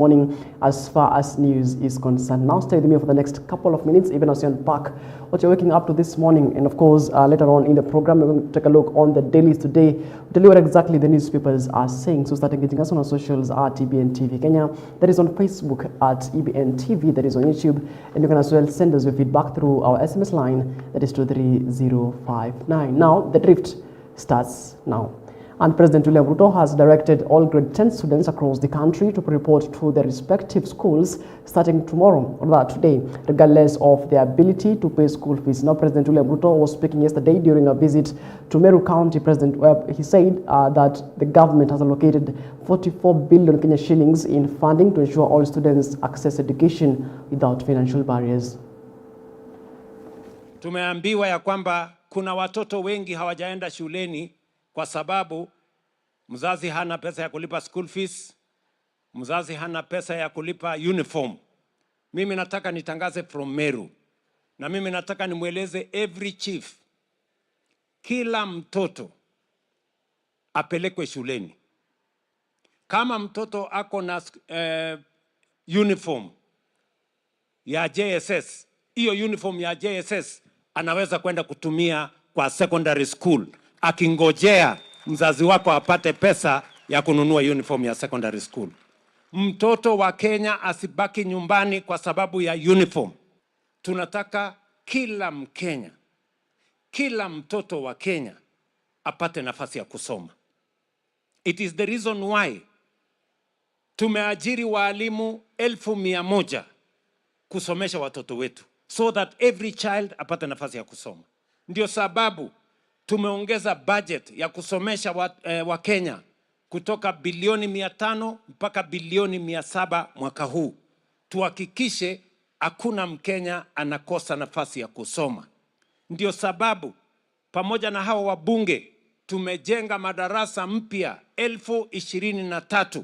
morning as far as news is concerned. Now stay with me for the next couple of minutes, even as you unpack what you're waking up to this morning. And of course, later on in the program, we're going to take a look on the dailies today, tell you what exactly the newspapers are saying. So start engaging us on our socials at EBN TV Kenya. That is on Facebook at EBN TV. That is on YouTube. And you can as well send us your feedback through our SMS line. That is 23059. Now, the drift starts now. And President William Ruto has directed all grade 10 students across the country to report to their respective schools starting tomorrow, or today, regardless of their ability to pay school fees. Now, President William Ruto was speaking yesterday during a visit to Meru County. He said that the government has allocated 44 billion Kenya shillings in funding to ensure all students access education without financial barriers. Tumeambiwa ya kwamba kuna watoto wengi hawajaenda shuleni kwa sababu mzazi hana pesa ya kulipa school fees, mzazi hana pesa ya kulipa uniform. Mimi nataka nitangaze from Meru, na mimi nataka nimweleze every chief, kila mtoto apelekwe shuleni. Kama mtoto ako na uniform ya JSS, hiyo uniform ya JSS anaweza kwenda kutumia kwa secondary school, akingojea mzazi wako apate pesa ya kununua uniform ya secondary school. Mtoto wa Kenya asibaki nyumbani kwa sababu ya uniform. Tunataka kila Mkenya, kila mtoto wa Kenya apate nafasi ya kusoma. It is the reason why tumeajiri walimu 1,100 kusomesha watoto wetu, so that every child apate nafasi ya kusoma. Ndio sababu tumeongeza budget ya kusomesha wa Kenya kutoka bilioni 500 mpaka bilioni 700 mwaka huu. Tuhakikishe hakuna Mkenya anakosa nafasi ya kusoma. Ndio sababu pamoja na hao wabunge tumejenga madarasa mpya 23,000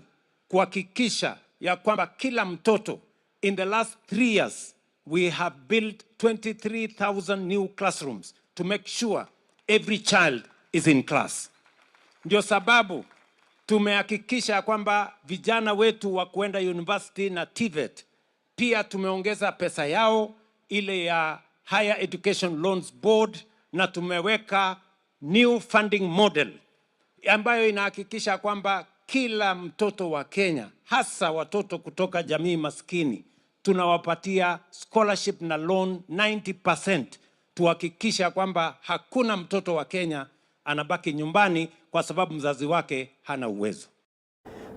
kuhakikisha ya kwamba kila mtoto, in the last 3 years we have built 23,000 new classrooms to make sure every child is in class. Ndio sababu tumehakikisha kwamba vijana wetu wa kuenda university na TVET pia tumeongeza pesa yao ile ya Higher Education Loans Board, na tumeweka new funding model ambayo inahakikisha kwamba kila mtoto wa Kenya, hasa watoto kutoka jamii maskini, tunawapatia scholarship na loan 90%. Tuhakikisha kwamba hakuna mtoto wa Kenya anabaki nyumbani kwa sababu mzazi wake hana uwezo.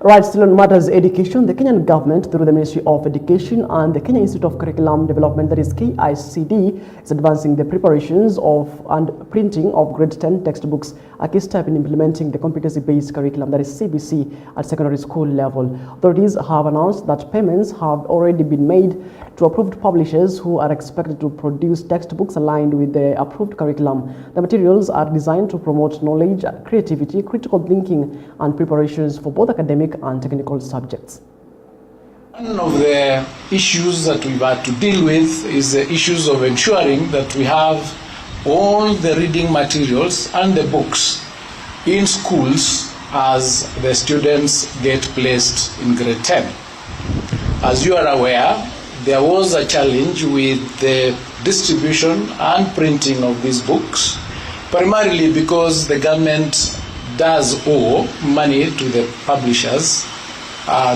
Right, still on matters education, the Kenyan government, through the Ministry of Education and the Kenya Institute of Curriculum Development, that is KICD, is advancing the preparations of and printing of grade 10 textbooks, a key step in implementing the competency-based curriculum, that is CBC, at secondary school level. Authorities have announced that payments have already been made to approved publishers who are expected to produce textbooks aligned with the approved curriculum. The materials are designed to promote knowledge, creativity, critical thinking, and preparations for both academic and technical subjects. One of the issues that we've had to deal with is the issues of ensuring that we have all the reading materials and the books in schools as the students get placed in grade 10. As you are aware, there was a challenge with the distribution and printing of these books, primarily because the government does owe money to the publishers.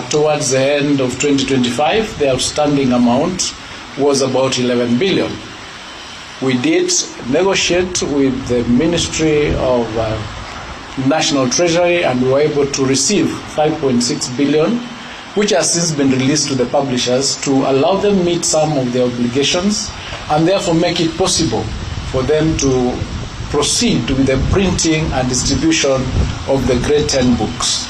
Towards the end of 2025, the outstanding amount was about 11 billion. We did negotiate with the Ministry of National Treasury, and we were able to receive 5.6 billion, which has since been released to the publishers to allow them meet some of their obligations and therefore make it possible for them to proceed with the printing and distribution of the grade 10 books.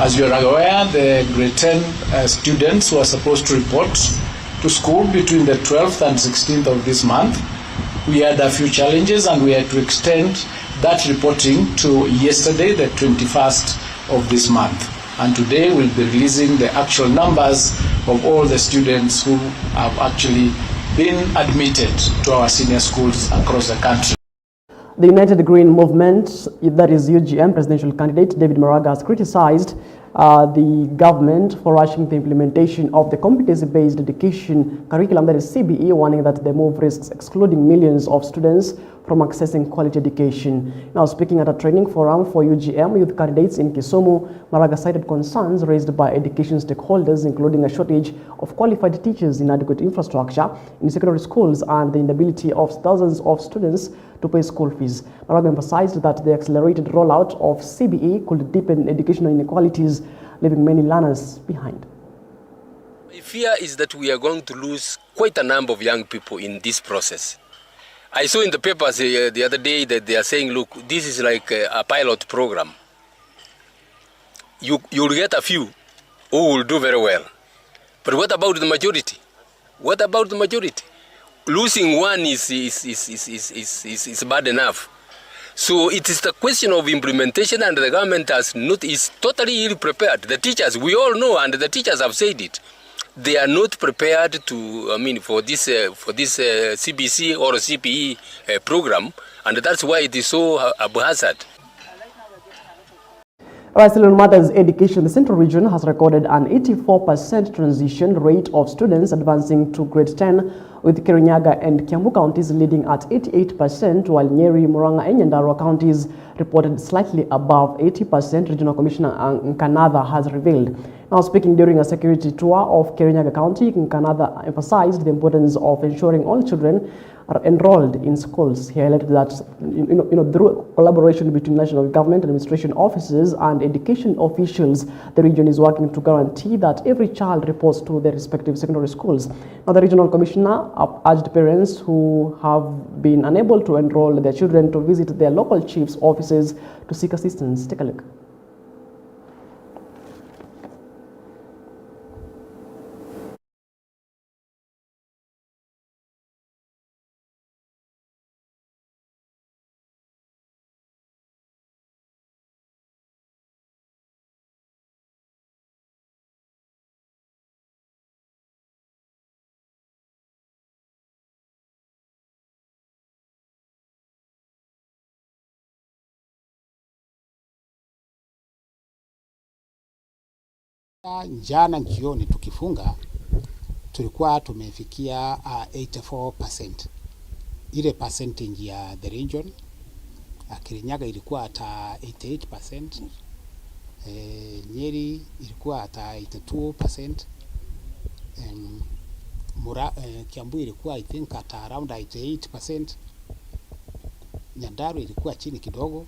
As you are aware, the grade 10 students who are supposed to report to school between the 12th and 16th of this month, we had a few challenges and we had to extend that reporting to yesterday, the 21st of this month. And today we'll be releasing the actual numbers of all the students who have actually been admitted to our senior schools across the country. The United Green Movement, that is UGM presidential candidate David Maraga, has criticized the government for rushing the implementation of the competency-based education curriculum, that is CBE, warning that the move risks excluding millions of students from accessing quality education. Now, speaking at a training forum for UGM youth candidates in Kisumu, Maraga cited concerns raised by education stakeholders, including a shortage of qualified teachers, inadequate infrastructure in secondary schools, and the inability of thousands of students to pay school fees. Maraga emphasized that the accelerated rollout of CBE could deepen educational inequalities, leaving many learners behind. My fear is that we are going to lose quite a number of young people in this process. I saw in the papers the other day that they are saying, look, this is like a pilot program. You'll get a few who will do very well. But what about the majority? What about the majority? Losing one is bad enough. So it is the question of implementation, and the government is totally ill-prepared. The teachers, we all know, and the teachers have said it. They are not prepared to, for this CBC or CPE program, and that's why it is so haphazard. Right, still on matters education, the Central Region has recorded an 84% transition rate of students advancing to grade 10, with Kirinyaga and Kiambu counties leading at 88%, while Nyeri, Murang'a, and Nyandarua counties reported slightly above 80%, Regional Commissioner Nkanatha has revealed. Now, speaking during a security tour of Kirinyaga County, Nkanatha emphasized the importance of ensuring all children are enrolled in schools. He highlighted that through collaboration between national government, administration officers, and education officials, the region is working to guarantee that every child reports to their respective secondary schools. Now, the regional commissioner urged parents who have been unable to enroll their children to visit their local chief's offices to seek assistance. Take a look. Jana jioni tukifunga tulikuwa tumefikia 84%. Ile percentage ya the region. Kirinyaga ilikuwa at 88%. Nyeri ilikuwa at 82%. Kiambu ilikuwa I think at around 88%. Nyandarua ilikuwa chini kidogo,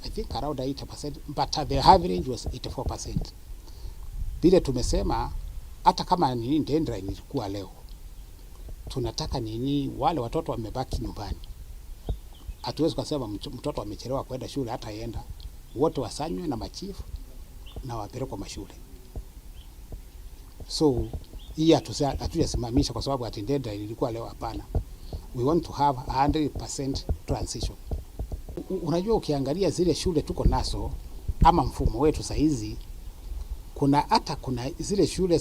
I think around 80%, but the average was 84%. Vile tumesema hata kama nini deadline ilikuwa leo, tunataka nini wale watoto wamebaki nyumbani. Hatuwezi kusema mtoto amechelewa kwenda shule, hata yenda wote wasanywe na machifu na wapelekwe mashule. So hii hatujasimamisha kwa sababu ati deadline ilikuwa leo, hapana. We want to have 100% transition. Unajua, ukiangalia zile shule tuko nazo ama mfumo wetu saizi, kuna zile shule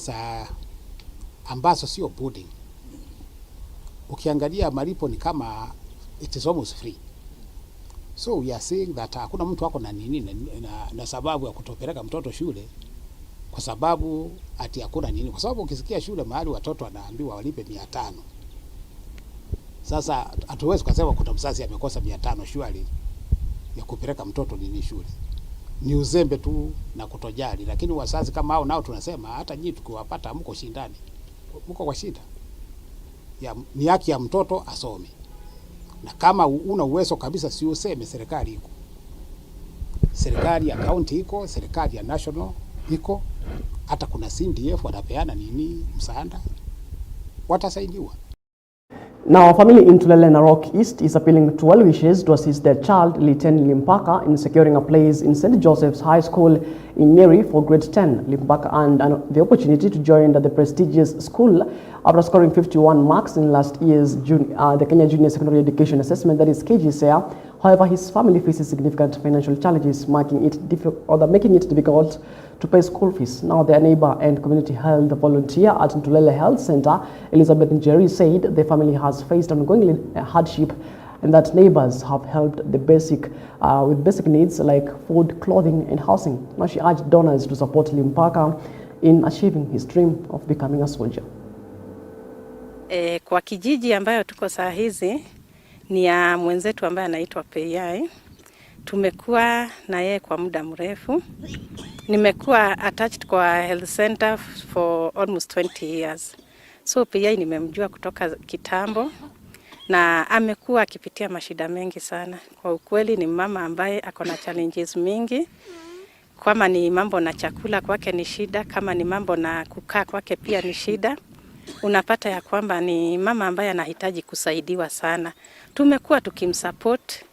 ambazo sio boarding. Ukiangalia malipo ni kama it is almost free. So we are saying that hakuna mtu wako na nini na sababu ya kutopeleka mtoto shule kwa sababu ati hakuna nini. Kwa sababu ukisikia shule mahali watoto wanaambiwa walipe 500. Sasa hatuwezi kusema kuna mzazi amekosa 500 shule ya kupeleka mtoto nini shule. Ni uzembe tu na kutojali, lakini wazazi kama hao nao tunasema hata nyinyi tukiwapata mko shindani. Mko kwa shida. Ni haki ya mtoto asome. Na kama una uwezo kabisa, si useme serikali iko. Serikali ya county iko, serikali ya national iko, hata kuna CDF wanapeana nini msaada. Watasaidiwa. Now, a family in Tulele, Narok East is appealing to well wishes to assist their child, Liten Limpaka, in securing a place in St. Joseph's High School in Nyeri for grade 10. Limpaka earned the opportunity to join the prestigious school after scoring 51 marks in last year's the Kenya Junior Secondary Education Assessment, that is KGCSE. However, his family faces significant financial challenges, making it difficult to pay school fees. Now, their neighbor and community health volunteer at Ntulele Health Center, Elizabeth Njeri, said the family has faced ongoing hardship and that neighbors have helped with basic needs like food, clothing, and housing. Now she urged donors to support Limpaka in achieving his dream of becoming a soldier. Kwa kijiji ambayo tuko saa hizi ni ya mwenzetu ambaye anaitwa Peyai. Tumekuwa na yeye kwa muda mrefu. Nimekuwa attached kwa health center for almost 20 years. So Peyai nimemjua kutoka kitambo na amekuwa akipitia mashida mengi sana. Kwa ukweli ni mama ambaye ako na challenges mingi. Kama ni mambo na chakula kwake ni shida, kama ni mambo na kukaa kwake pia ni shida. Unapata ya kwamba ni mama ambaye anahitaji kusaidiwa sana. Tumekuwa tukimsupport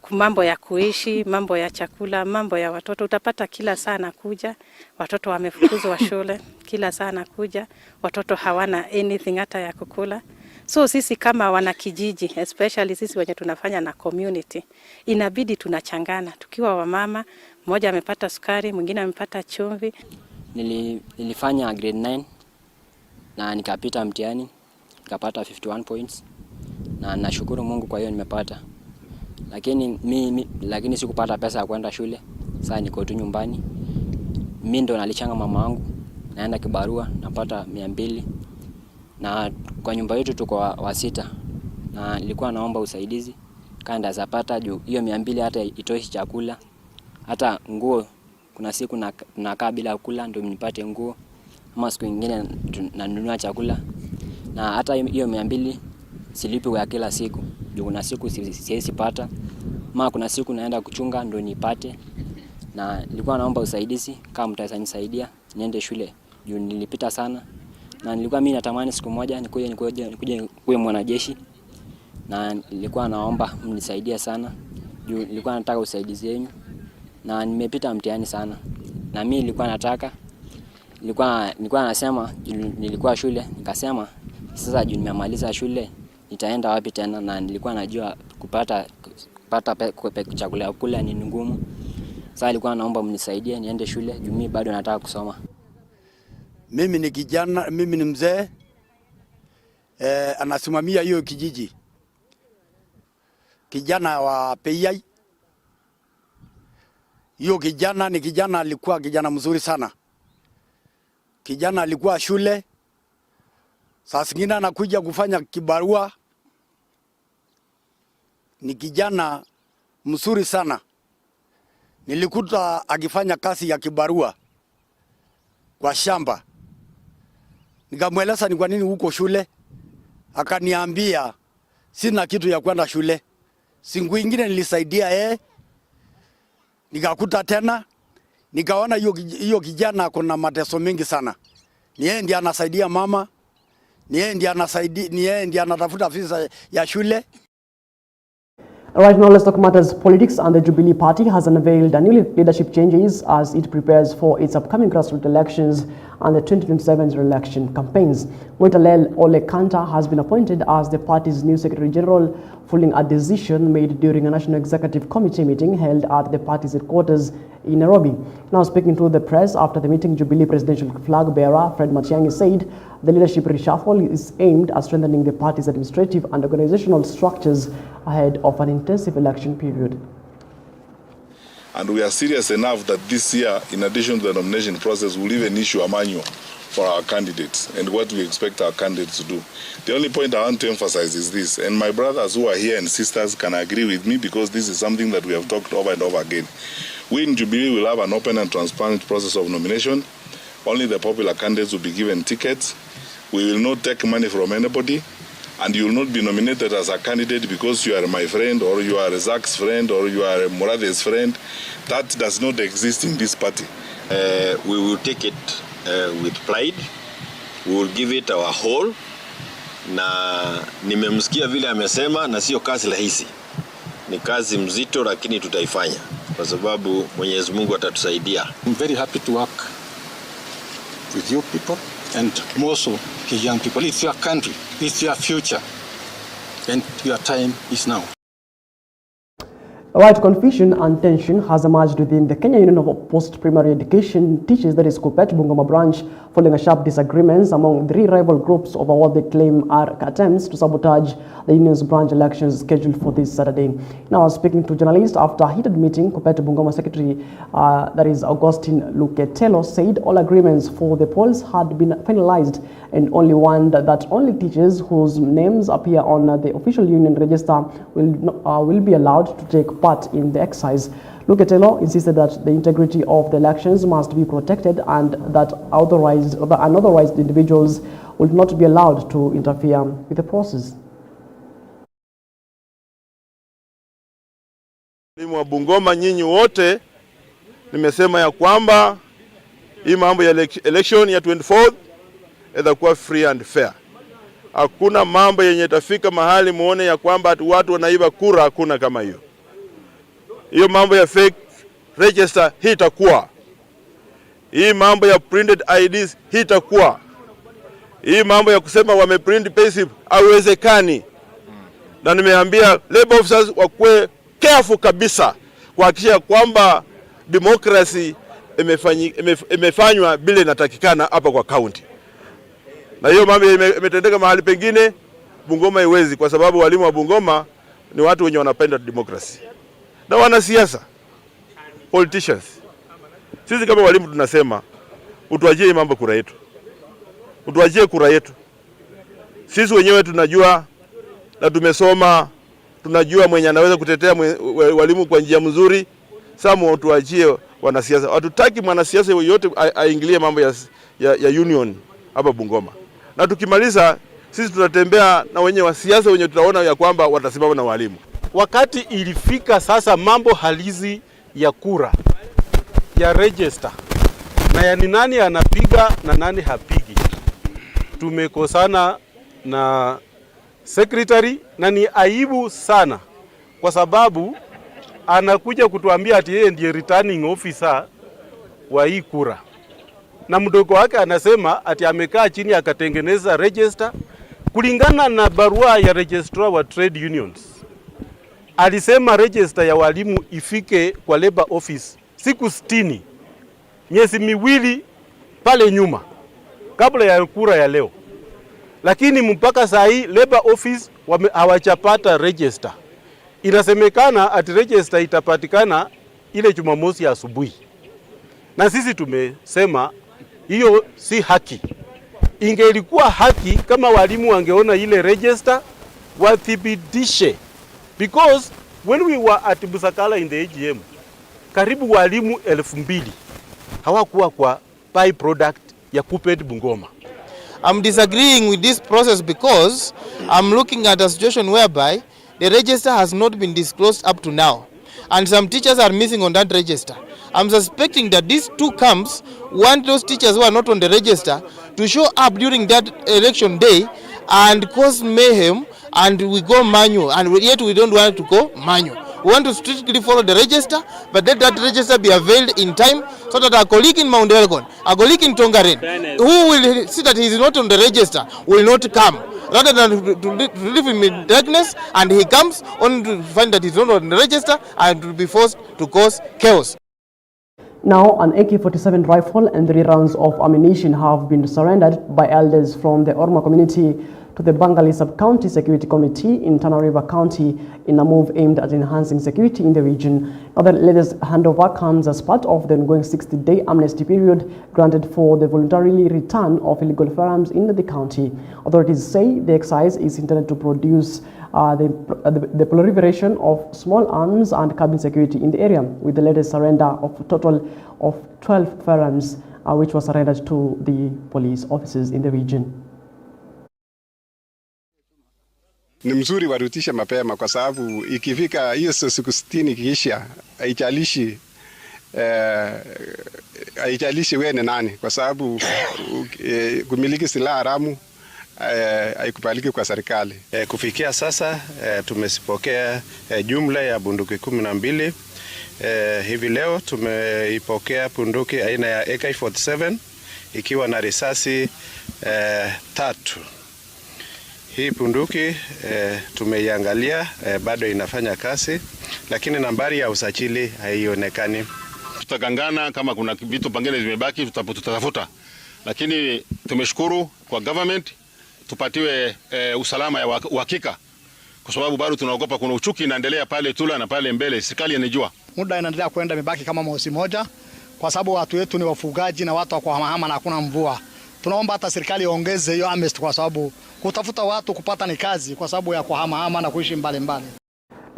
kwa mambo ya kuishi, mambo ya chakula, mambo ya watoto. Utapata kila saa anakuja, watoto wamefukuzwa shule, kila saa anakuja, watoto hawana anything hata ya kukula. So sisi kama wanakijiji, especially sisi wenye tunafanya na community, inabidi tunachangana. Tukiwa wamama, mmoja amepata sukari, mwingine amepata chumvi. Nilifanya grade 9 na nikapita mtihani, nikapata 51 points. Na nashukuru Mungu kwa hiyo nimepata. Lakini sikupata pesa ya kwenda shule. Sasa niko tu nyumbani. Mimi ndo nalichanga mama wangu. Naenda kibarua, napata 200. Na kwa nyumba yetu tuko wa 6. Na nilikuwa naomba usaidizi. Kanda zapata juu hiyo 200 hata itoshi chakula. Hata nguo kuna siku nakaa bila kula ndio nipate nguo. Ama siku nyingine nanunua chakula. Na hata hiyo 200 silipi kwa kila siku. Juu kuna siku siwezi pata. Ama kuna siku naenda kuchunga ndio nipate. Na nilikuwa naomba usaidizi kama mtaweza nisaidia niende shule. Juu nilipita sana. Na nilikuwa mimi natamani siku moja nikuje kuwe mwanajeshi. Na nilikuwa naomba mnisaidie sana. Juu nilikuwa nataka usaidizi wenu. Na nimepita mtihani sana. Na mimi nilikuwa nasema nilikuwa shule nikasema sasa juu nimemaliza shule nitaenda wapi tena, na nilikuwa najua kupata chakula kula ni ngumu. Sasa nilikuwa naomba mnisaidie niende shule juu mimi bado nataka kusoma. Mimi ni kijana, mimi ni mzee anasimamia hiyo kijiji. Kijana wa Peyai. Hiyo kijana ni kijana, alikuwa kijana mzuri sana. Kijana alikuwa shule. Saa zingine anakuja kufanya kibarua. Ni kijana mzuri sana. Nilikuta akifanya kazi ya kibarua kwa shamba. Nikamweleza ni kwa nini huko shule. Akaniambia sina kitu ya kwenda shule. Siku nyingine nilisaidia nikakuta tena. Nikaona hiyo kijana kuna mateso mengi sana. Ni yeye ndiye anasaidia mama. Ni yeye ndiye anatafuta visa ya shule. Right now, let's talk matters politics. And the Jubilee Party has unveiled new leadership changes as it prepares for its upcoming grassroots elections and the 2027 election campaigns. Mwitalel Ole Kanta has been appointed as the party's new Secretary General, following a decision made during a National Executive Committee meeting held at the party's headquarters in Nairobi. Now speaking to the press after the meeting, Jubilee presidential flag bearer Fred Matiang'i said the leadership reshuffle is aimed at strengthening the party's administrative and organizational structures ahead of an intensive election period. And we are serious enough that this year, in addition to the nomination process, we'll even issue a manual for our candidates and what we expect our candidates to do. The only point I want to emphasize is this, and my brothers who are here and sisters can agree with me because this is something that we have talked over and over again. We in Jubilee will have an open and transparent process of nomination. Only the popular candidates will be given tickets. We will not take money from anybody, and you will not be nominated as a candidate because you are my friend or you are Zak's friend or you are Murade's friend. That does not exist in this party. We will take it with pride. We will give it our whole. Na nimemsikia vile amesema, na sio kazi rahisi. Ni kazi mzito lakini tutaifanya kwa sababu Mwenyezi Mungu atatusaidia. I'm very happy to work with you people and more so the young people. It's your country, it's your future, and your time is now. Right, confusion and tension has emerged within the Kenya Union of Post-Primary Education Teachers, that is KUPPET, Bungoma branch, following a sharp disagreements among three rival groups over what they claim are attempts to sabotage the union's branch elections scheduled for this Saturday. Now, speaking to journalists after a heated meeting, KUPPET Bungoma Secretary, that is Augustine Luketelo, said all agreements for the polls had been finalized and only one that only teachers whose names appear on the official union register will be allowed to take part in the exercise. Luketelo insisted that the integrity of the elections must be protected and that unauthorized individuals will not be allowed to interfere with the process. Walimu wa Bungoma, nyinyi wote, nimesema ya kwamba hii mambo ya election ya 24th itakuwa free and fair. Hakuna mambo yenye itafika mahali muone ya kwamba watu wanaiba kura, hakuna kama hiyo. Hiyo mambo ya fake register hii itakuwa. Hii mambo ya printed IDs hii itakuwa. Hii mambo ya kusema wameprint payslip haiwezekani. Na nimeambia labor officers wakuwe careful kabisa kuhakikisha kwamba democracy imefanywa bila inatakikana hapa kwa county. Na hiyo mambo imetendeka mahali pengine, Bungoma haiwezi, kwa sababu walimu wa Bungoma ni watu wenye wanapenda democracy. Na wanasiasa, politicians. Sisi kama walimu tunasema utuachie mambo kura yetu. Utuachie kura yetu. Sisi wenyewe tunajua na tumesoma, tunajua mwenye anaweza kutetea walimu kwa njia mzuri. Samu utuachie wanasiasa. Hatutaki mwanasiasa yoyote aingilie mambo ya union hapa Bungoma. Na tukimaliza sisi tutatembea na wenye wa siasa wenye tutaona ya kwamba watasimama na walimu. Wakati ilifika sasa mambo halisi ya kura ya register na ya ni nani anapiga na nani hapigi, tumekosana na secretary na ni aibu sana, kwa sababu anakuja kutuambia ati yeye ndiye returning officer wa hii kura, na mdogo wake anasema ati amekaa chini akatengeneza register kulingana na barua ya registrar wa trade unions. Alisema register ya walimu ifike kwa labor office siku 60, miezi miwili pale nyuma kabla ya kura ya leo. Lakini mpaka saa hii labor office hawajapata register. Inasemekana ati register itapatikana ile Jumamosi asubuhi. Na sisi tumesema hiyo si haki. Ingelikuwa haki kama walimu wangeona ile register wathibitishe. Because when we were at Busakala in the AGM, karibu walimu 2,000 hawakuwa kwa byproduct ya KUPPET Bungoma. I'm disagreeing with this process because I'm looking at a situation whereby the register has not been disclosed up to now, and some teachers are missing on that register. I'm suspecting that these two camps want those teachers who are not on the register to show up during that election day and cause mayhem, and we go manual, and yet we don't want to go manual. We want to strictly follow the register, but let that register be availed in time so that our colleague in Mount Elgon, our colleague in Tongaren, who will see that he is not on the register, will not come. Rather than to live in darkness, and he comes only to find that he is not on the register and to be forced to cause chaos. Now, an AK-47 rifle and 3 rounds of ammunition have been surrendered by elders from the Orma community to the Bangali Sub-County Security Committee in Tana River County in a move aimed at enhancing security in the region. Now, the latest handover comes as part of the ongoing 60-day amnesty period granted for the voluntarily return of illegal firearms in the county. Authorities say the exercise is intended to produce the proliferation of small arms and cabin security in the area, with the latest surrender of a total of 12 firearms, which was surrendered to the police officers in the region. Ni mzuri warutishe mapema, kwa sababu ikifika hiyo siku 60 ikiisha, haijalishi wewe ni nani, kwa sababu kumiliki silaha haramu haikubaliki kwa serikali. Kufikia sasa tumesipokea jumla ya bunduki 12. Hivi leo tumeipokea bunduki aina ya AK-47 ikiwa na risasi 3. Hii bunduki tumeiangalia bado inafanya kazi, lakini nambari ya usajili haionekani. Tutagangana kama kuna vitu pengine zimebaki tutatafuta, lakini tumeshukuru kwa government tupatiwe usalama ya uhakika, kwa sababu bado tunaogopa kuna uchuki inaendelea pale Tula na pale mbele. Serikali inajua muda inaendelea kwenda, imebaki kama mwezi moja, kwa sababu watu wetu ni wafugaji na watu wa kuhamahama na hakuna mvua. Tunaomba hata serikali iongeze hiyo amnesty, kwa sababu kutafuta watu kupata ni kazi, kwa sababu ya kuhamahama na kuishi mbali mbali.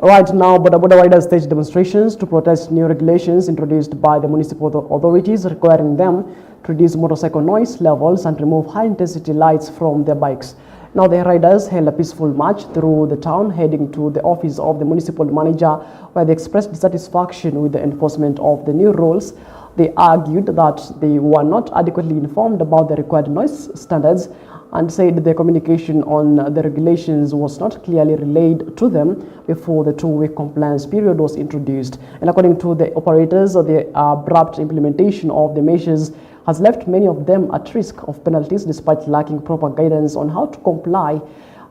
Right now, bodaboda riders staged demonstrations to protest new regulations introduced by the municipal authorities requiring them to reduce motorcycle noise levels and remove high-intensity lights from their bikes. Now, the riders held a peaceful march through the town, heading to the office of the municipal manager, where they expressed dissatisfaction with the enforcement of the new rules. They argued that they were not adequately informed about the required noise standards and said the communication on the regulations was not clearly relayed to them before the 2-week compliance period was introduced. And according to the operators, the abrupt implementation of the measures has left many of them at risk of penalties despite lacking proper guidance on how to comply.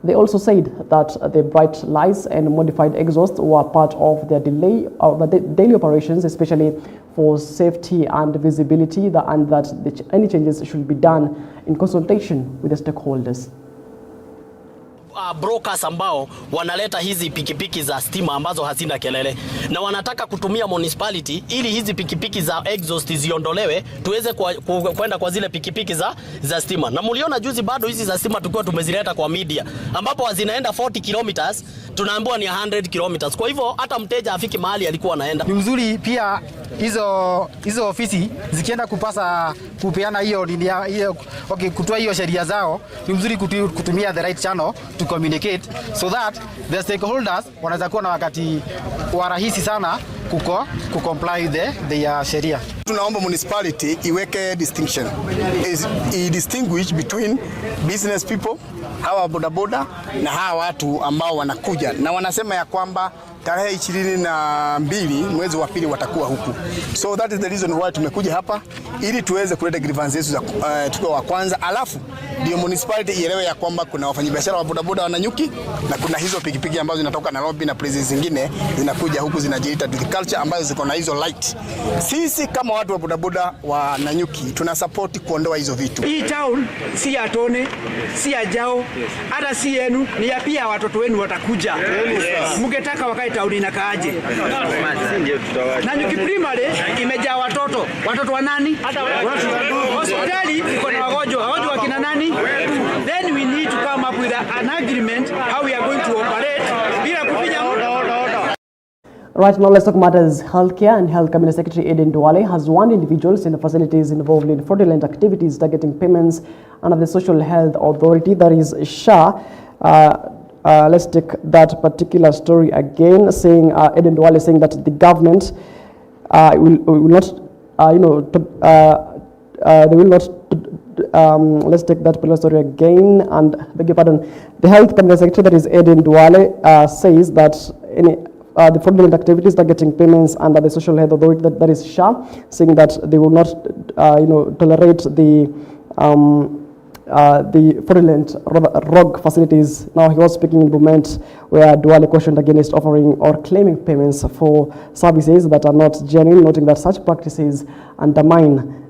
They also said that the bright lights and modified exhaust were part of their daily operations, especially for safety and visibility, and that any changes should be done in consultation with the stakeholders. Brokers ambao wanaleta hizi pikipiki za stima ambazo hazina kelele na wanataka kutumia municipality ili hizi pikipiki za exhaust ziondolewe tuweze kwenda kwa zile pikipiki za stima. Na mliona juzi bado hizi za stima tulikuwa tumezileta kwa media ambapo zinaenda 40 kilometers, tunaambiwa ni 100 kilometers. Kwa hivyo hata mteja afiki mahali alikuwa anaenda. Ni mzuri pia hizo ofisi zikienda kupeana hiyo kutoa hiyo sheria zao, ni mzuri kutumia the right channel to communicate so that the stakeholders wanaweza kuwa na wakati wa rahisi sana kucomply with the sheria. Tunaomba municipality iweke distinction, distinguish between business people, hawa bodaboda na hawa watu ambao wanakuja na wanasema ya kwamba tarehe 22 mwezi wa pili watakuwa huku. So that is the reason why tumekuja hapa ili tuweze kuleta grievances zetu tukiwa wa kwanza, alafu ndio municipality ielewe ya kwamba kuna wafanyabiashara wa bodaboda wa Nanyuki na kuna hizo pikipiki ambazo zinatoka Nairobi na places zingine zinakuja huku zinajiita agriculture ambazo ziko na hizo light. Sisi kama watu wa bodaboda wa Nanyuki tuna support kuondoa hizo vitu. Hii town si ya Tone, si ya Jao, hata si yenu, ni ya pia watoto wenu watakuja. Mngetaka wakae town inakaaje? Nanyuki primary imejaa watoto wa nani? Hospitali iko na wagonjwa wa kina nani? Then we need to come up with an agreement how we are going to operate bila kupiga. Right now, let's talk matters healthcare. And Health Cabinet Secretary Eden Duale has warned individuals in the facilities involved in fraudulent activities targeting payments under the Social Health Authority, that is SHA. Let's take that particular story again, saying Eden Duale saying that the government will not, they will not. Let's take that particular story again and beg your pardon. The Health Cabinet Secretary, that is Eden Duale, says that the fraudulent activities targeting payments under the Social Health Authority, that is SHA, saying that they will not, tolerate the fraudulent rogue facilities. Now, he was speaking in Bomet, where Duale cautioned against offering or claiming payments for services that are not genuine, noting that such practices undermine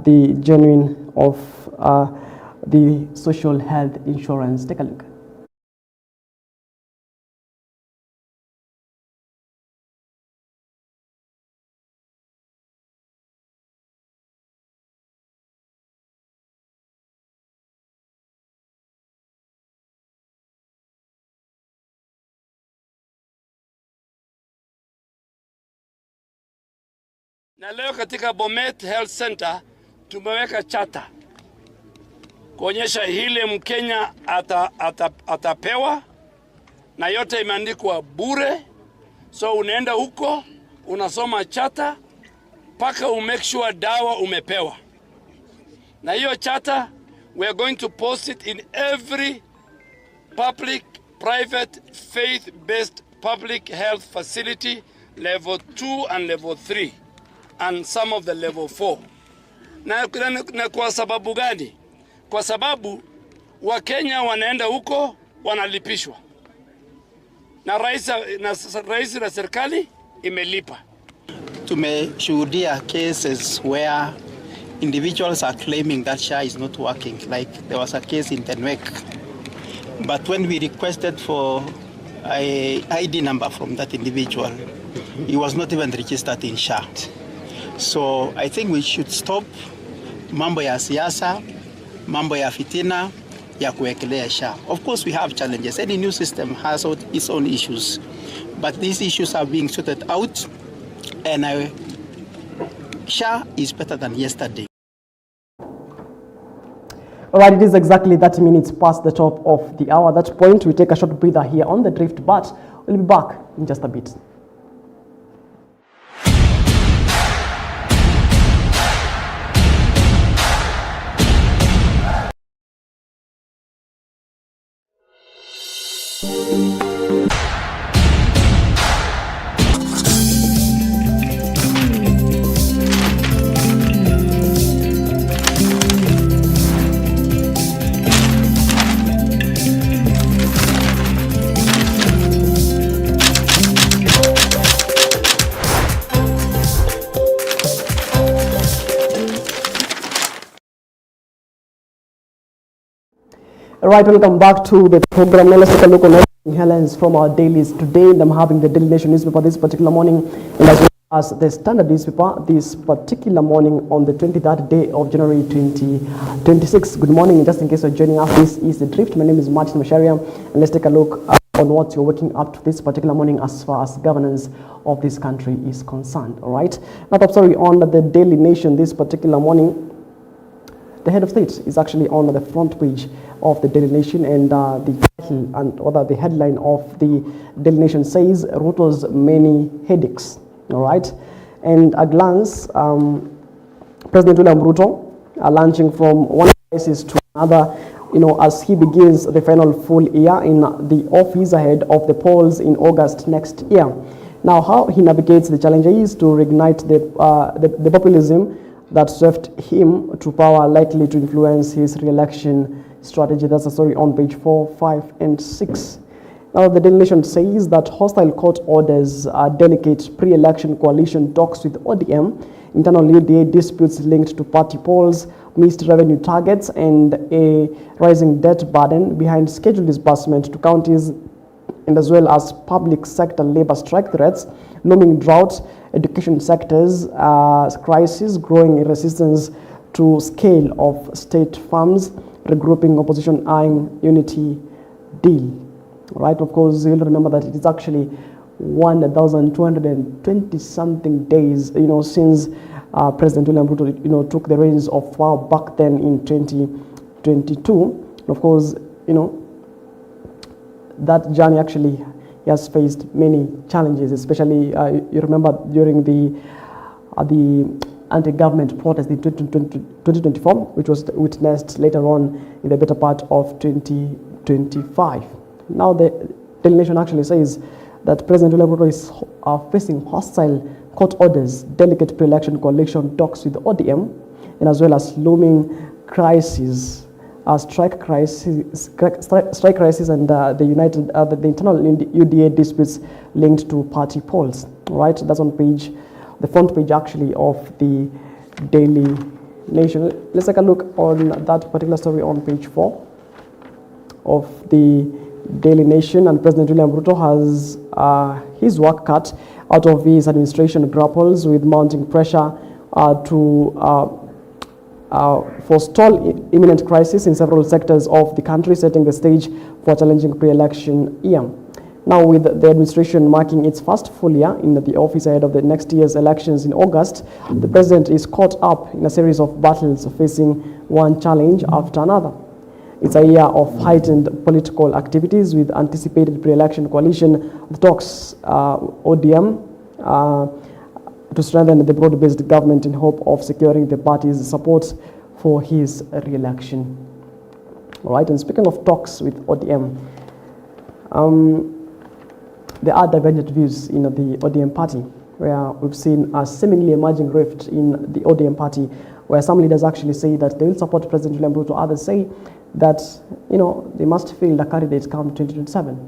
the genuine of the social health insurance. Take a look. Na leo katika Bomet Health Center tumeweka chata kuonyesha hile Mkenya atapewa, na yote imeandikwa bure. So unaenda huko unasoma chata paka make sure dawa umepewa. Na hiyo chata we are going to post it in every public, private, faith-based public health facility level 2 and level 3 and some of the level 4. Na kwa sababu gani? Kwa sababu Wakenya wanaenda huko wanalipishwa. na rais na serikali imelipa. Tumeshuhudia cases where individuals are claiming that SHA is not working. Like there was a case in Tenwek. But when we requested for a ID number from that individual, he was not even registered in SHA. So I think we should stop mambo ya siasa, mambo ya fitina, ya kuwekelea SHA. Of course we have challenges. Any new system has its own issues. But these issues are being sorted out, and SHA is better than yesterday. All right, it is exactly 30 minutes past the top of the hour. At that point, we take a short breather here on The Drift, but we'll be back in just a bit. All right, welcome back to the program. Now let's take a look on headlines from our dailies today. I'm having the Daily Nation newspaper this particular morning, and as well as the Standard newspaper this particular morning on the 23rd day of January 2026. Good morning, just in case you're joining us, this is The Drift. My name is Macharia, and let's take a look on what you're waking up to this particular morning as far as governance of this country is concerned. All right, now top story on the Daily Nation this particular morning. The head of state is actually on the front page of the Daily Nation, and the title and or the headline of the Daily Nation says Ruto's many headaches. All right, and a glance, President William Ruto launching from one crisis to another, as he begins the final full year in the office ahead of the polls in August next year. Now, how he navigates the challenges to reignite the populism that swept him to power, likely to influence his re-election strategy. That's a story on page 4, 5, and 6. Now, the Daily Nation says that hostile court orders delicate pre-election coalition talks with ODM, internal UDA disputes linked to party polls, missed revenue targets, and a rising debt burden behind scheduled disbursement to counties, and as well as public sector labor strike threats, looming drought, education sectors crisis, growing resistance to scale of state farms, regrouping opposition eyeing unity deal. Right, of course, you'll remember that it is actually 1,220 something days, since President William Ruto, took the reins of power back then in 2022. Of course, that journey actually has faced many challenges, especially you remember during the anti-government protest in 2024, which was witnessed later on in the better part of 2025. Now the Daily Nation actually says that President William Ruto is facing hostile court orders, delicate pre-election coalition talks with ODM, and as well as looming crisis, strike crisis, and the internal UDA disputes linked to party polls. Right, that's on the front page actually of the Daily Nation. Let's take a look on that particular story on page 4 of the Daily Nation. And President William Ruto has his work cut out of his administration grapples with mounting pressure to forestall imminent crisis in several sectors of the country, setting the stage for a challenging pre-election year. Now, with the administration marking its first full year in the office ahead of the next year's elections in August, the president is caught up in a series of battles, facing one challenge after another. It's a year of heightened political activities with anticipated pre-election coalition talks, ODM, to strengthen the broad-based government in hope of securing the party's support for his re-election. All right, and speaking of talks with ODM, there are divergent views in the ODM party, where we've seen a seemingly emerging rift in the ODM party, where some leaders actually say that they will support President William Ruto, others say that, they must field a candidate come 2027.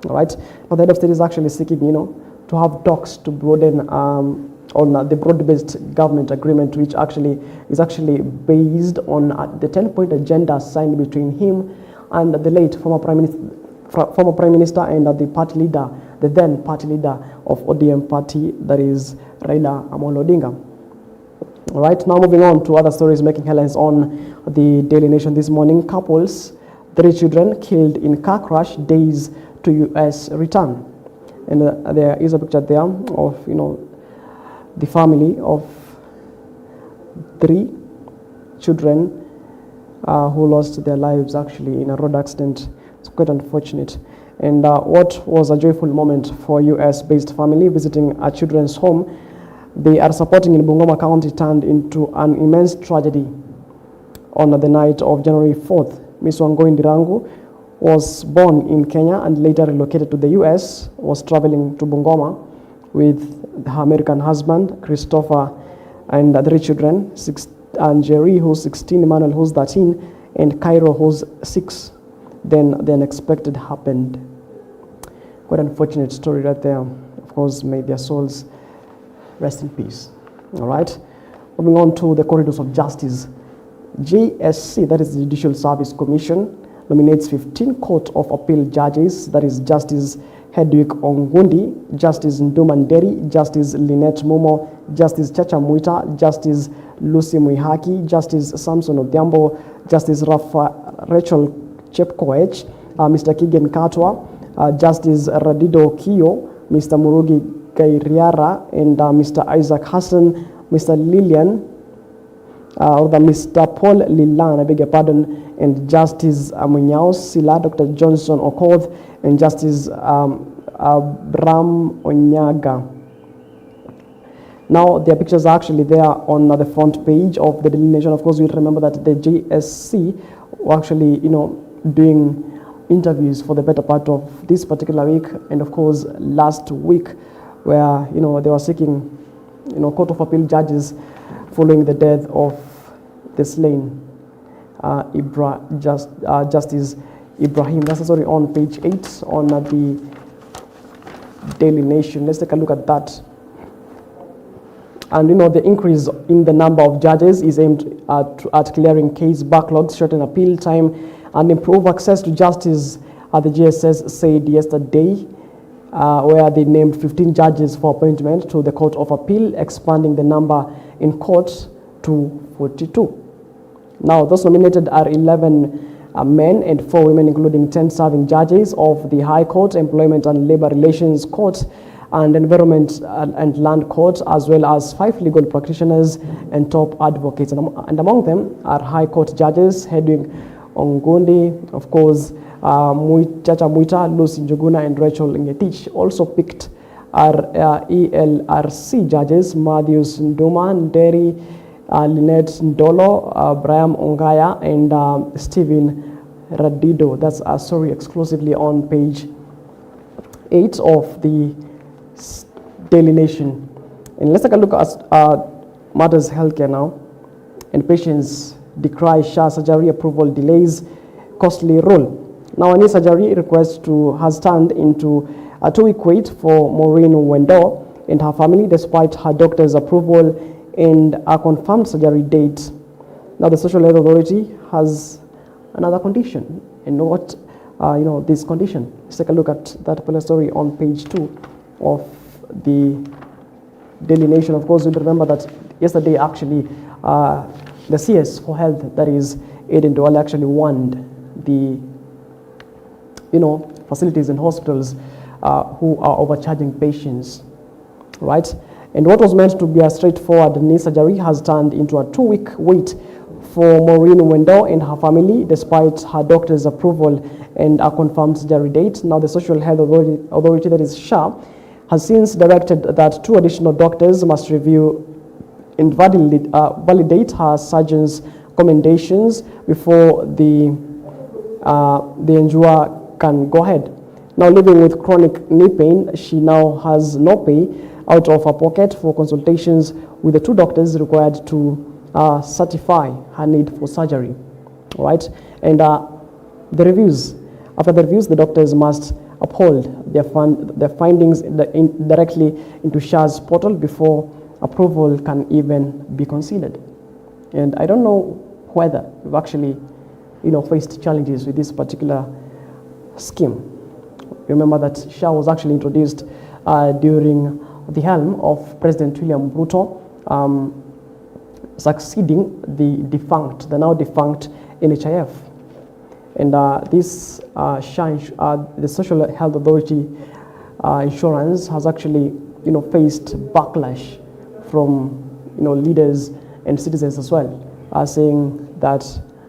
All right. But the head of state is actually seeking, to have talks to broaden on the broad-based government agreement, which is actually based on the 10-point agenda signed between him and the late former Prime Minister and the then party leader of ODM party, that is Raila Amolo Odinga. All right, now moving on to other stories making headlines on the Daily Nation this morning. Couples, 3 children killed in car crash, days to U.S. return. And there is a picture there of, the family of 3 children who lost their lives actually in a road accident. It's quite unfortunate. And what was a joyful moment for US-based family visiting a children's home they are supporting in Bungoma County turned into an immense tragedy on the night of January 4th. Miss Wangoi Ndirangu was born in Kenya and later relocated to the US, was traveling to Bungoma with her American husband, Christopher, and 3 children, and Jerry, who's 16, Emmanuel, who's 13, and Cairo, who's 6. Then the unexpected happened. Quite unfortunate story right there. Of course, may their souls rest in peace. All right. Moving on to the corridors of justice. JSC, that is the Judicial Service Commission, nominates 15 Court of Appeal judges, that is Justice Hedwig Ongundi, Justice Nduma Nderi, Justice Lynette Mumo, Justice Chacha Muita, Justice Lucy Muihaki, Justice Samson Odhiambo, Justice Rachel Chepkoech, Mr. Kigen Katwa, Justice Radido Kio, Mr. Murugi Gairiara, and Mr. Isaac Hassan, Mr. Lillian, Mr. Paul Lilan, I beg your pardon, and Justice Munyao Sila, Dr. Johnson Okoth, and Justice Bram Onyaga. Now, their pictures are actually there on the front page of the Daily Nation. Of course, you remember that the JSC were actually, doing interviews for the better part of this particular week, and of course, last week, where, they were seeking, Court of Appeal judges following the death of the slain Justice Ibrahim. That's the story on page 8 on the Daily Nation. Let's take a look at that. And the increase in the number of judges is aimed at clearing case backlogs, shorten appeal time, and improve access to justice, the GSS said yesterday, where they named 15 judges for appointment to the Court of Appeal, expanding the number in court to 42. Now, those nominated are 11 men and 4 women, including 10 serving judges of the High Court, Employment and Labor Relations Court, and Environment and Land Court, as well as 5 legal practitioners and top advocates. And among them are High Court judges, Hedwig Ongundi, of course, Chacha Muita, Lucy Njuguna, and Rachel Ngetich. Also picked are ELRC judges, Matthews Nduma, Nderi, Lynette Ndolo, Brian Ongaya, and Stephen Radido. That's a story exclusively on page 8 of the Daily Nation. And let's take a look at matters healthcare now. And patients decry SHA surgery approval delays, costly rule. Now, a new surgery request has turned into a 2-week wait for Maureen Wendo and her family, despite her doctor's approval and a confirmed surgery date. Now, the Social Health Authority has another condition. And what, this condition? Let's take a look at that particular story on page 2 of the Daily Nation. Of course, you'll remember that yesterday, actually, the CS for Health, that is Aiden Duale, actually warned the facilities and hospitals who are overcharging patients, right? And what was meant to be a straightforward knee surgery has turned into a 2-week wait for Maureen Wendo and her family, despite her doctor's approval and a confirmed surgery date. Now, the Social Health Authority, that is SHA, has since directed that 2 additional doctors must review and validate her surgeon's recommendations before the injurer can go ahead. Now, living with chronic knee pain, she now has no pay out of her pocket for consultations with the 2 doctors required to certify her need for surgery. All right, and after the reviews, the doctors must uphold their findings directly into SHA's portal before approval can even be considered. And I don't know whether we've actually, faced challenges with this particular scheme. Remember that SHA was actually introduced during the helm of President William Ruto, succeeding the now defunct NHIF. And this SHA, the Social Health Authority insurance, has actually, faced backlash from, leaders and citizens as well, saying that,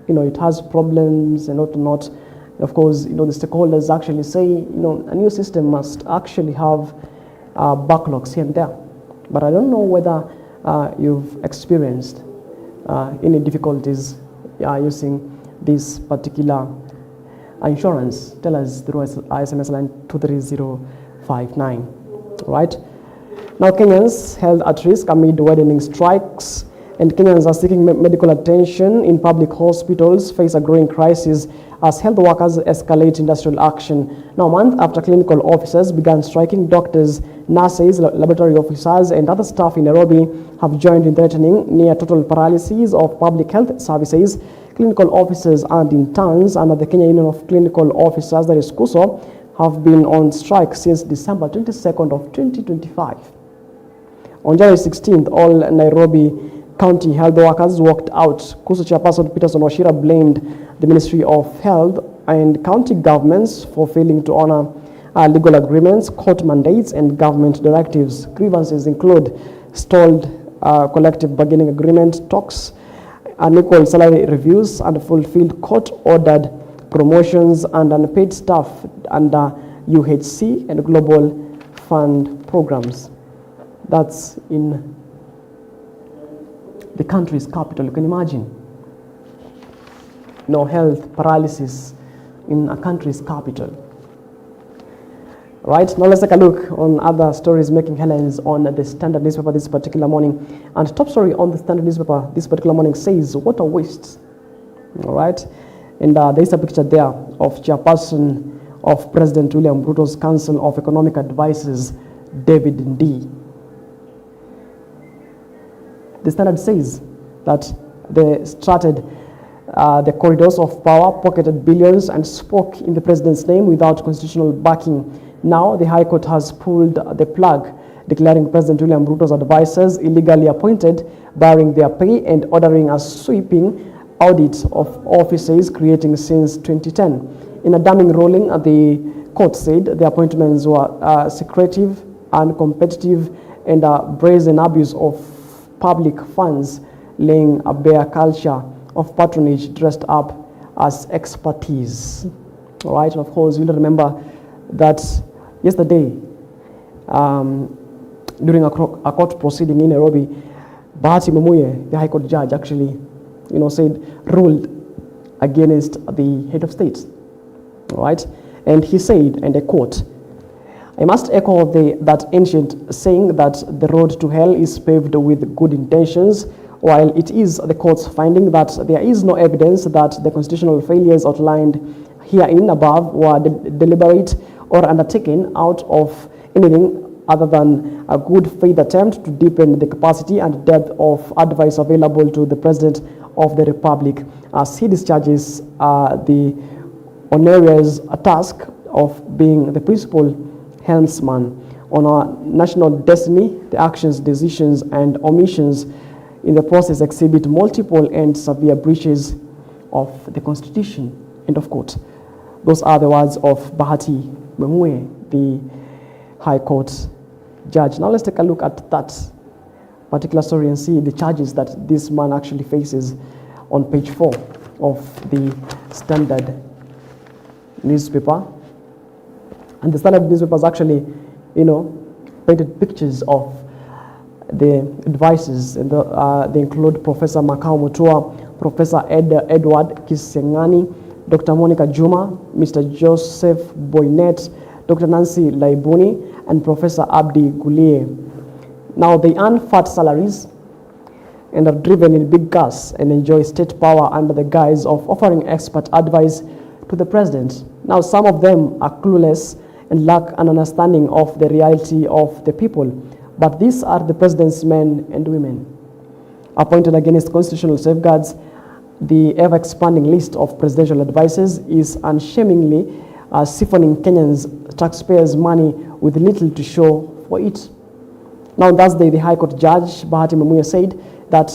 it has problems and not. Of course, the stakeholders actually say, a new system must actually have backlogs here and there. But I don't know whether you've experienced any difficulties using this particular insurance. Tell us through SMS line 23059. Right? Now, Kenyans held at risk amid widening strikes, and Kenyans are seeking medical attention in public hospitals face a growing crisis as health workers escalate industrial action. Now, a month after clinical officers began striking, doctors, nurses, laboratory officers, and other staff in Nairobi have joined in threatening near total paralysis of public health services. Clinical officers and interns under the Kenya Union of Clinical Officers, that is KUSO, have been on strike since December 22nd of 2025. On January 16th, all Nairobi County health workers walked out. KUSO chairperson Peterson Wachira blamed the Ministry of Health and county governments for failing to honor legal agreements, court mandates, and government directives. Grievances include stalled collective bargaining agreement talks, unequal salary reviews, unfulfilled court-ordered promotions, and unpaid staff under UHC and Global Fund programs. That's in the country's capital. You can imagine. No health paralysis in a country's capital. Right, now let's take a look on other stories making headlines on the Standard newspaper this particular morning. And top story on the Standard newspaper this particular morning says, "What a waste." All right, and there is a picture there of chairperson of President William Ruto's Council of Economic Advisors, David Ndii. The Standard says that they started the corridors of power, pocketed billions, and spoke in the president's name without constitutional backing. Now, the High Court has pulled the plug, declaring President William Ruto's advisors illegally appointed, barring their pay, and ordering a sweeping audit of offices creating since 2010. In a damning ruling, the court said the appointments were secretive, uncompetitive, and brazen abuse of public funds, laying a bare culture of patronage dressed up as expertise. All right, and of course, you'll remember that yesterday, during a court proceeding in Nairobi, Bahati Mwemuye, the High Court judge, actually, ruled against the head of state. All right, and he said, and I quote, "I must echo that ancient saying that the road to hell is paved with good intentions, while it is the court's finding that there is no evidence that the constitutional failures outlined herein above were deliberate or undertaken out of anything other than a good faith attempt to deepen the capacity and depth of advice available to the President of the Republic as he discharges the onerous task of being the principal helmsman on our national destiny. The actions, decisions, and omissions in the process exhibit multiple and severe breaches of the Constitution." End of quote. Those are the words of Bahati Mwemuye, the High Court judge. Now let's take a look at that particular story and see the charges that this man actually faces on page 4 of the Standard newspaper. And the Standard newspaper has actually, painted pictures of the advisors, and they include Professor Makau Mutua, Professor Edward Kisengani, Dr. Monica Juma, Mr. Joseph Boynet, Dr. Nancy Laibuni, and Professor Abdi Gulie. Now, they earn fat salaries and are driven in big cars and enjoy state power under the guise of offering expert advice to the president. Now, some of them are clueless and lack an understanding of the reality of the people. But these are the president's men and women. Appointed against constitutional safeguards, the ever-expanding list of presidential advisors is unshamingly siphoning Kenyans' taxpayers' money with little to show for it. Now, on Thursday, the High Court Judge Bahati Mwemuye said that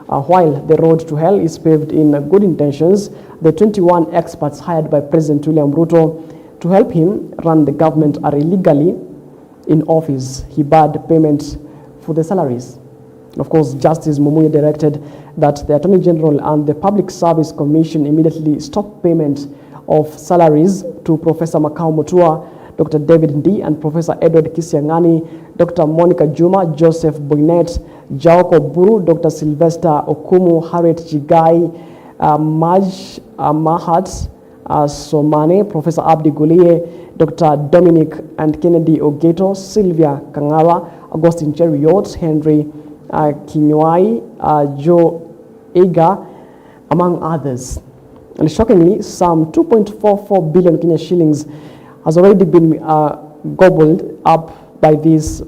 while the road to hell is paved in good intentions, the 21 experts hired by President William Ruto to help him run the government are illegally in office. He barred payment for the salaries. Of course, Justice Mwemuye directed that the Attorney General and the Public Service Commission immediately stop payment of salaries to Professor Makau Mutua, Dr. David Ndi, and Professor Edward Kisiangani, Dr. Monica Juma, Joseph Boynet, Jaoko Buru, Dr. Sylvester Okumu, Harriet Jigai, Maj Mahat Somane, Professor Abdi Gulie, Dr. Dominic and Kennedy Ogeto, Sylvia Kangara, Augustine Cheriot, Henry Kinywai, Joe Ega, among others. And shockingly, some 2.44 billion Kenya shillings has already been gobbled up by these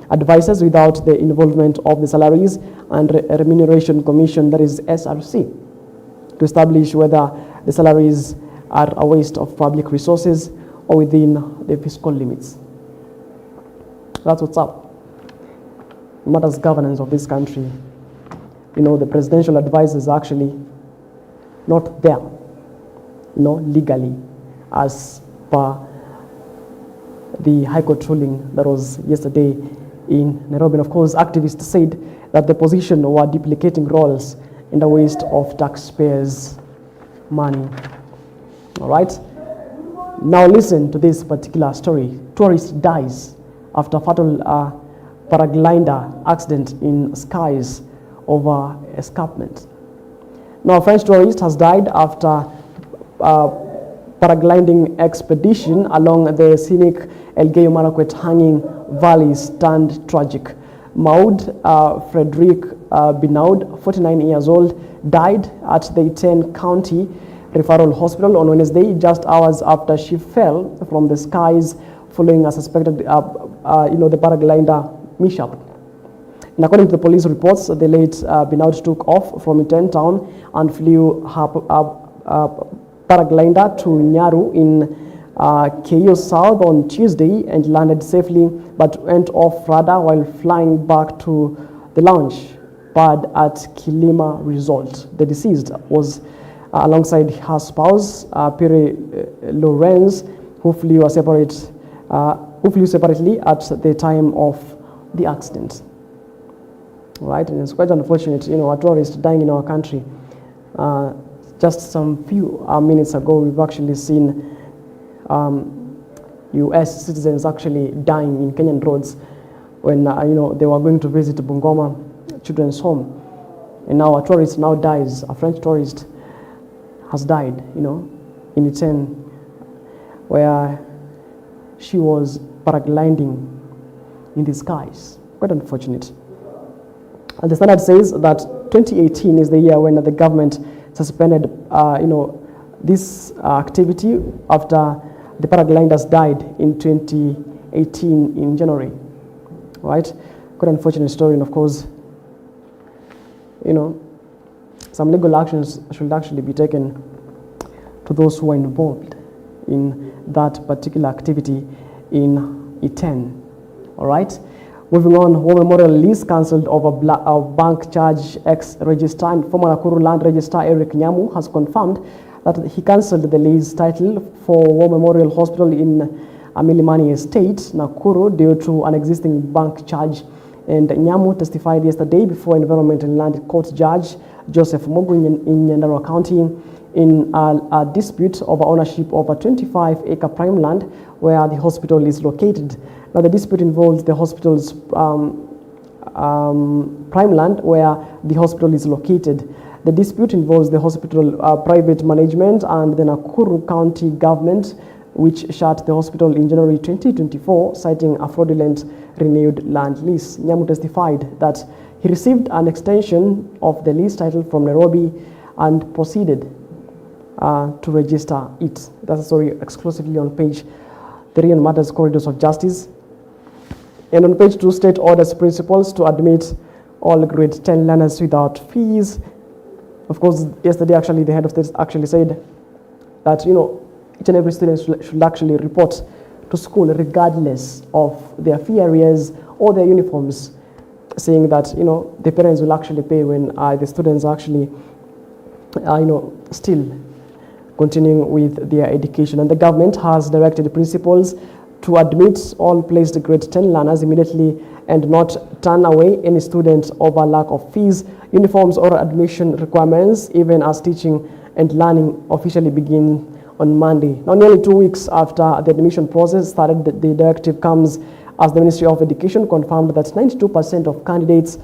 advisors without the involvement of the Salaries and Remuneration Commission, that is SRC, to establish whether the salaries are a waste of public resources or within the fiscal limits. That's what's up. Matters governance of this country. You know, the presidential advisors are actually not there, legally, as per the High Court ruling that was yesterday in Nairobi. And of course, activists said that the position were duplicating roles in the waste of taxpayers' money. All right. Now listen to this particular story. Tourist dies after fatal paraglider accident in skies over escarpment. Now, a French tourist has died after paragliding expedition along the scenic Elgeyo Marakwet hanging valleys turned tragic. Maud Frederick Binaud, 49 years old, died at the Iten County Referral Hospital on Wednesday, just hours after she fell from the skies following a suspected, the paraglider mishap. And according to the police reports, the late Binaud took off from Iten town and flew her paraglider to Nyaru in Keio South on Tuesday and landed safely, but went off radar while flying back to the launch pad at Kilima Resort. The deceased was alongside her spouse, Pere Lorenz, who flew separately at the time of the accident. Right, and it's quite unfortunate, a tourist dying in our country. Just some few minutes ago, we've actually seen U.S. citizens actually dying in Kenyan roads when they were going to visit Bungoma Children's Home, and now a tourist now dies. A French tourist has died, in Iten, where she was paragliding in the skies. Quite unfortunate. And the Standard says that 2018 is the year when the government suspended, this activity after the paragliders died in 2018 in January. Right? Quite unfortunate story, and of course, some legal actions should actually be taken to those who are involved in that particular activity in Iten. All right? Moving on, War Memorial lease cancelled over bank charge ex-registrar and former Nakuru Land Registrar Eric Nyamu has confirmed that he cancelled the lease title for War Memorial Hospital in Milimani Estate, Nakuru, due to an existing bank charge. And Nyamu testified yesterday before Environment and Land Court Judge Joseph Mogu in Nyandarua County in a dispute over ownership of a 25-acre prime land where the hospital is located. Now, the dispute involves the hospital's prime land where the hospital is located. The dispute involves the hospital private management and the Nakuru County government, which shut the hospital in January 2024, citing a fraudulent renewed land lease. Nyamu testified that he received an extension of the lease title from Nairobi and proceeded to register it. That's a story exclusively on page 3 on matters corridors of justice. And on page 2, state orders principles to admit all grade 10 learners without fees. Of course, yesterday actually the head of state actually said that, you know, each and every student should actually report to school regardless of their fee arrears or their uniforms, saying that, you know, the parents will actually pay when the students actually, you know, still continuing with their education. And the government has directed principals to admit all placed grade 10 learners immediately and not turn away any students over lack of fees, uniforms, or admission requirements, even as teaching and learning officially begin on Monday. Now, nearly 2 weeks after the admission process started, the directive comes as the Ministry of Education confirmed that 92% of candidates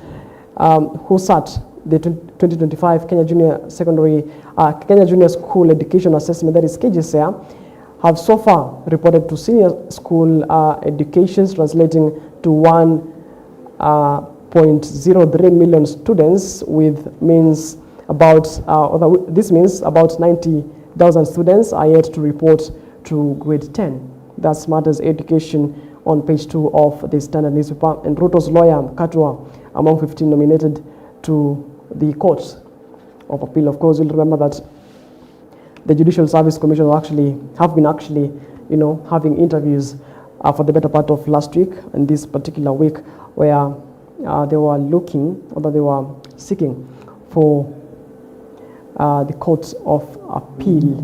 who sat the 2025 Kenya Junior School Education Assessment, that is KJSEA, have so far reported to senior school educations, translating to 1.03 million students, with means about this means about 90,000 students are yet to report to grade 10. That's Matters Education on page 2 of the Standard newspaper. And Ruto's lawyer Katwa among 15 nominated to the Court of Appeal. Of course, you'll remember that the Judicial Service Commission have been you know, having interviews for the better part of last week and this particular week, where they were looking, or they were seeking for the Court of Appeal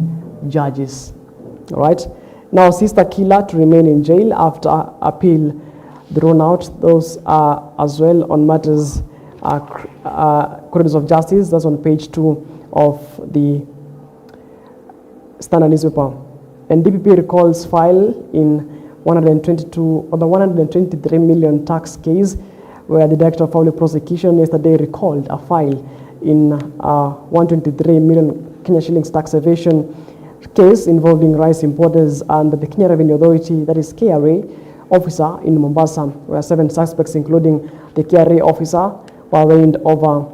judges. All right. Now, sister killer to remain in jail after appeal thrown out. Those are as well on matters corridors of justice. That's on page 2 of the Standard newspaper. And DPP recalls file in 123 million tax case, where the Director of Public Prosecution yesterday recalled a file in 123 million Kenya shillings tax evasion case involving rice importers and the Kenya Revenue Authority, that is KRA, officer in Mombasa, where 7 suspects, including the KRA officer, were arraigned over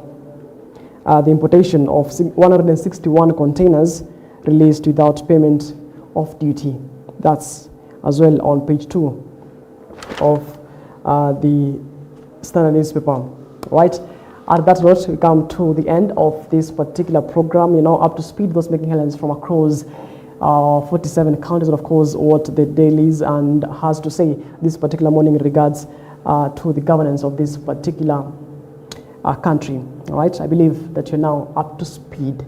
the importation of 161 containers released without payment of duty. That's as well on page 2 of the Standard newspaper. Right. At that note, we come to the end of this particular program. You know, up to speed, those making headlines from across 47 counties, and of course, what the dailies and has to say this particular morning in regards to the governance of this particular country. All right. I believe that you're now up to speed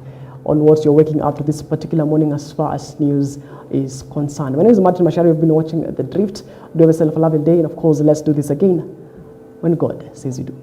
on what you're waking up to this particular morning as far as news is concerned. My name is Martin Macharia. You've been watching The Drift. Do have yourself a lovely day, and of course, let's do this again when God says you do.